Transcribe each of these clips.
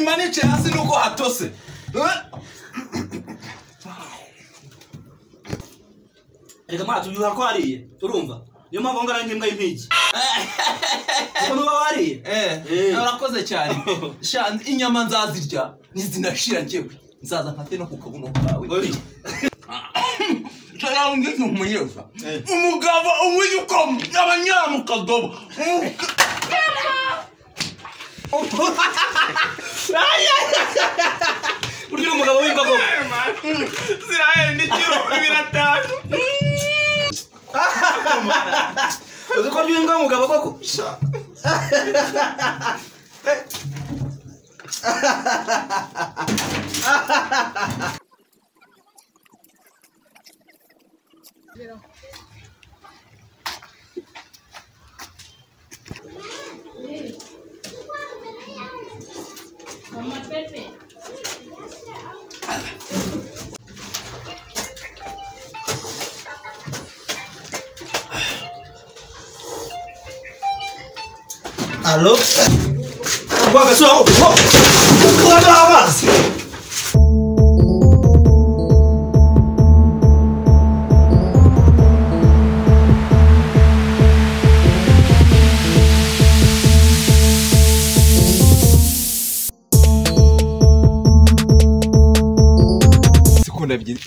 imanice hasi nuko hatose. Reka matu yuha ko ariye. Urumva? Niyo mpamvu ngara ngimbwa impigi. Uko bawariye? Urakoze cyane. Sha inyama nzazirya nizinashira njyewe. Nzaza mfate no kukabuno kawe. Cyangwa ngeze umunyeza. Umugabo umwiyukom abanyama kadobo. Uryo umugabo w'imbago. Ziraye ndikiro 500. Uzi ko ry'imbwa umugabo koko? Mama Pepe. Alô? Boa pessoal! Vamos lá, mas!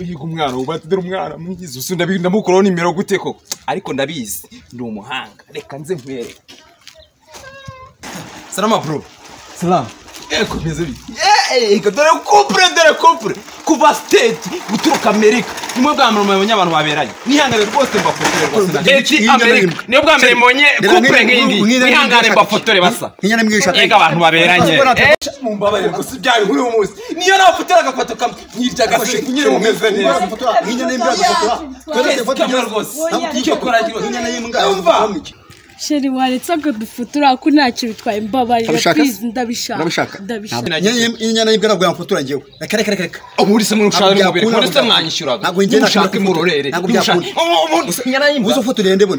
Uhiga umwana ubatidira umwana mwigize usunda ndamukoro nimero gute ko ariko ndabizi ndi umuhanga reka nze nkwere. Salama bro. Salam. Komeze bi. Dore couple kuva state guturuka America. Nimwe bwa mbere mubonye abantu baberanye. Nihangane rwose mbafotore rwose. Eti America. Niyo bwa mbere mbonye couple nk'ingi. Nihangane mbafotore basa. Ninyana mwisha. Ega abantu baberanye. Mumbabaye rwose byari muri uwo munsi. Niyo nafotora agafoto kamwe nkirya gase nyine mumeze neza. Ninyana imbya gufotora. Twese fotora rwose. Icyo kora kiro ninyana yimbwa. Sheri waretse akadufotora ko ntacyo bitwaye mbabarira please ndabishaka. Inyana yimbwa nabwo yamfotora njyewe. Reka. Ubu se murushaka mubere ko ndetse mwanyishyuraga. Ntabwo ngenda ushaka imurorere. Inyana yimbwa. Uzo fotora ndebo.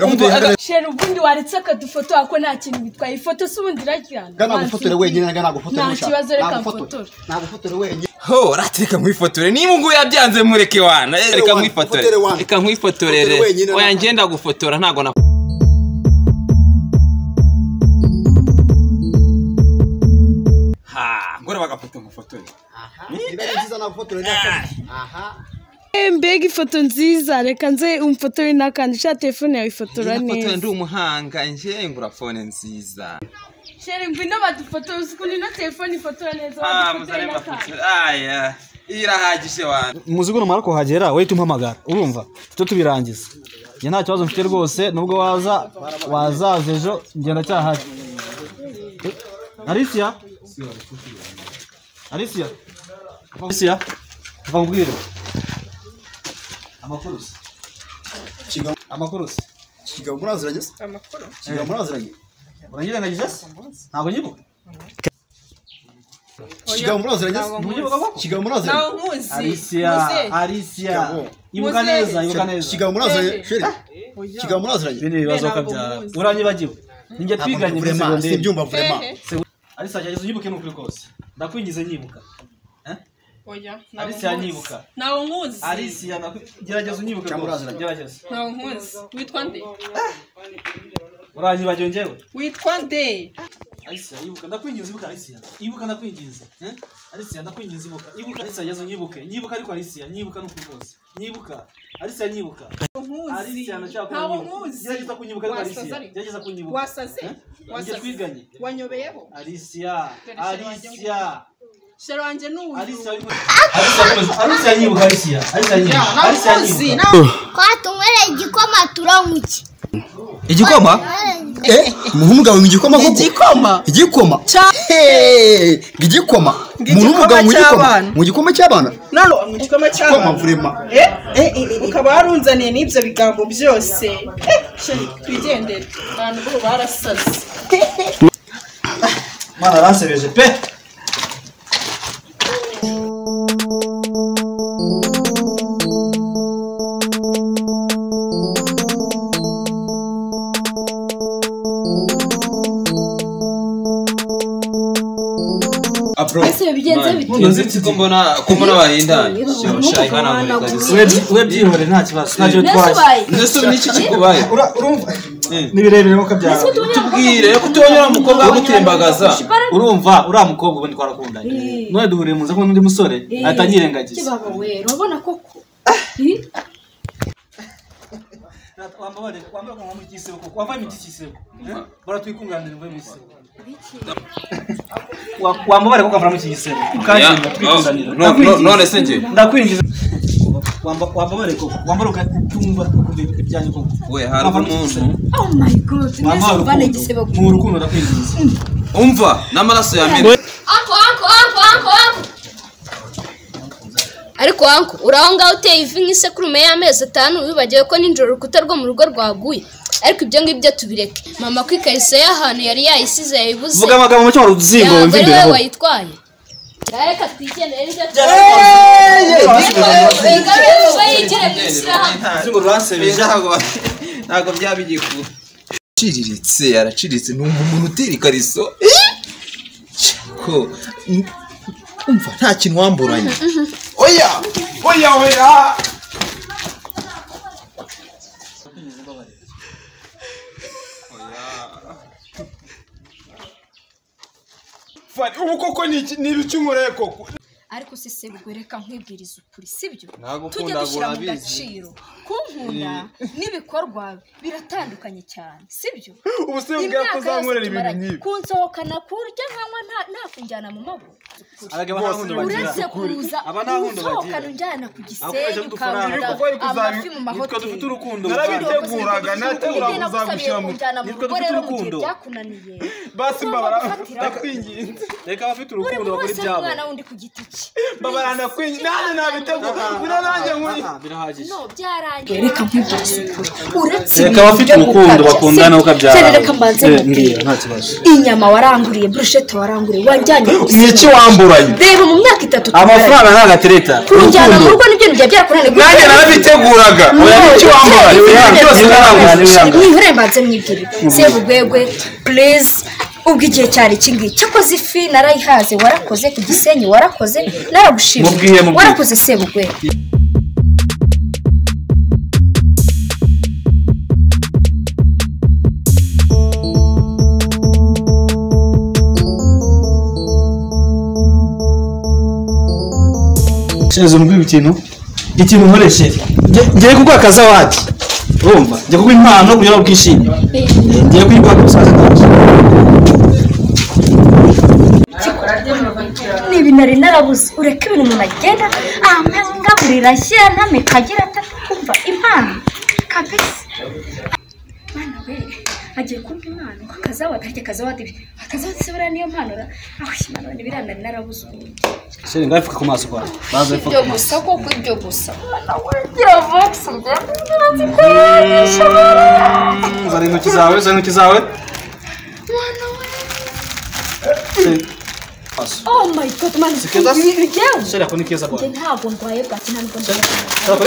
Sheri ubundi waretse akadufotora ko nta kintu bitwaye. Ifoto se ubundi irajyana. Gana gufotora wenyine gana gufotora. Nta kibazo reka mfotora. Nagufotora wenyine. Ho ratika mwifotore niba ngo yabyanze mureke wana. Reka mwifotore. Reka nkwifotorere. Oya ngenda gufotora ntago na ngora bagafoto ngufotore. Niba nziza nagufotora n'akandi. Mbega ifoto nziza reka nze umfotore n'akandi sha telefone yawe ifotora neza. Ifoto ndi umuhanga nje ngura phone nziza. Sheri ngwino badufotora usikundi no telefone ifotora neza. Muzare bafotora. Aya. Irahagije wana. Muzigo numara kuhagera we tumpamagara. Urumva? Cyo tubirangiza. Nge nta kibazo mfite rwose nubwo wazaza ejo ngenda cyahari. Alicia? Vambwire. Amakuru. Kiga muraziranye? Amakuru. Kiga muraziranye? Urangira ngagije? Ntabwo nyibuka. Kiga muraziranye? Kiga muraziranye? Alicia. Ibuka neza. Kiga muraziranye? Sheri. Kiga muraziranye? Bine bibazo kabyara. Uranyibagiwe. Ninge twiganye muri secondaire. Simbyumva vraiment. Alicia yageze unyibuke n'ukuri kose. Ndakwingize nyibuka. Oya, Alicia nyibuka. Nawo nkuzi. Alicia gerageza unyibuke. Gerageza. Nawo nkuzi. Witwa nde? Uranyibagiwe njyewe. Witwa nde? Alicia yibuka ndakwingiza ibuka Alicia. Ibuka ndakwingiza. Alicia ndakwingiza ibuka. Ibuka Alicia yazo nyibuke. Nyibuka ariko Alicia nyibuka n'ukuri kose. Nyibuka. Alicia nyibuka. Alicia ndashaka kunyibuka. Gerageza kunyibuka ariko Alicia. Gerageza kunyibuka. Wasaze? Wasaze twiganye. Wanyobeyeho? Alicia. Shero wanje n'uyu. Alicia nyibuka Alicia. Kwatumwere igikoma turanguki. Igikoma? Muhumugabo igikoma koko. Igikoma. Igikoma. Muhumugabo mu gikoma cy'abana. Nano mu gikoma cy'abana. Vraiment. Ukaba warunzaniye n'ibyo bigambo byose. Twigendere. Abantu bo barasaze. Mana ransebeje pe. ese bigenze bite nzi ko mbona bahindanye shayi hano we byihore nta kibazo ntacyo bitwaye nese niki kikubaye urumva nibirebere ko kabyara tubwire kutonyera umukobwa gutembagaza urumva uriya mukobwa ubundi twarakundanye none duhuriye mu nzako n'undi musore atanyirengagiza kibaba we urabona koko wambare kwa mu gisebo koko wavaye mu gisebo baratwikunganira ngo mu gisebo wambare ko kavara mu gisebo ukagenda twikunganira none se nje ndakwinjiza wambare ko wambare ukatumva ibyanyu koko we hari umuntu oh my god nese bane gisebo mu rukundo ndakwinjiza umva n'amaraso ya mene Anko. Ariko anko, uraho ngaho uteye ivi nk'isekurume y'amezi 5 wibagiwe ko ninjoro urukuta rwo mu rugo rwaguye. Ariko ibyo ngibyo tubireke. Mama kwikariso y'ahantu yari yayisize yayibuze. vuga amagambo make waruzingo wumva imbere aho wayitwaye. Reka twigendere n'ibyo ntago byabigiku ciriritse araciritse numva umuntu utera ikariso ko umva nta kintu wamburanye oya Fadi ubu koko ni ibicumure koko ariko se bigwereka nkwibwiriza ukuri sibyo Ntago tujye ukunda dushyira mu gurabizi. gaciro kunkunda n'ibikorwa biratandukanye cyane sibyo ubu se ubwira ko uzankorera ibintu nk'ibi kunsohokana kurya nkanywa nta kunjyana mu mabuye aragaba nta nkundo bagira uretse kuza aba nta nkundo unsohokana bagira unjyana ku Akoresha gisenyi kudufaranga. ukangurira amafi mu nitwe mahoteli dufite urukundo narabiteguraga nategura kuzagushyira mu nitwe dufite urukundo byakunaniye basi mbabara ndakwinginze reka abafite buri urukundo muntu bakora wese ibyabo n'umwana wundi ku giti cye mbabara ndakwinginze nanjye nabitegura bino nanjye nkuri birahagije no byarangiye reka nkwibwiriza ukuri uretse reka abafite urukundo bakundana ukabyara reka mbanze mbwira nta kibazo inyama waranguriye brushette waranguriye wajyanye niki wamburanye reba mu myaka 3 amafaranga ntagatereta kunjyana mu rugo nibyo ngiye byarakunaniye nanjye narabiteguraga oya niki wamburanye byose naranguze nihure mbanze mwibwire sebugwegwe please ubwo igihe cyari kingi cyakoze ifi narayihaze warakoze ku gisenyi warakoze naragushimye warakoze sebugwegwe shezo mbwira ikintu nkoreshe ngiye kuguha akazawadi urumva ngiye kuguha impano kugira ngo bwishime ngiye kuyiguha gusaza kandi nibi nari narabuze ureka ibintu umuntu agenda amangagurira ashyira ntamikagira atakumva impano kabisa mwana we agiye kumva impano akazawadi se buriya niyo mpano aho impano nibirana narabuze shezo ngafuka ku maso kwawe baza ifuka ibyo gusa koko ibyo gusa mwana we gira vox ndazikoresha zari intoki zawe mwana we paso oh my god man Sikeza? ibi bigenda shera ko ni keza bwa ntabwo ndwaye bwaki ntabwo shera ko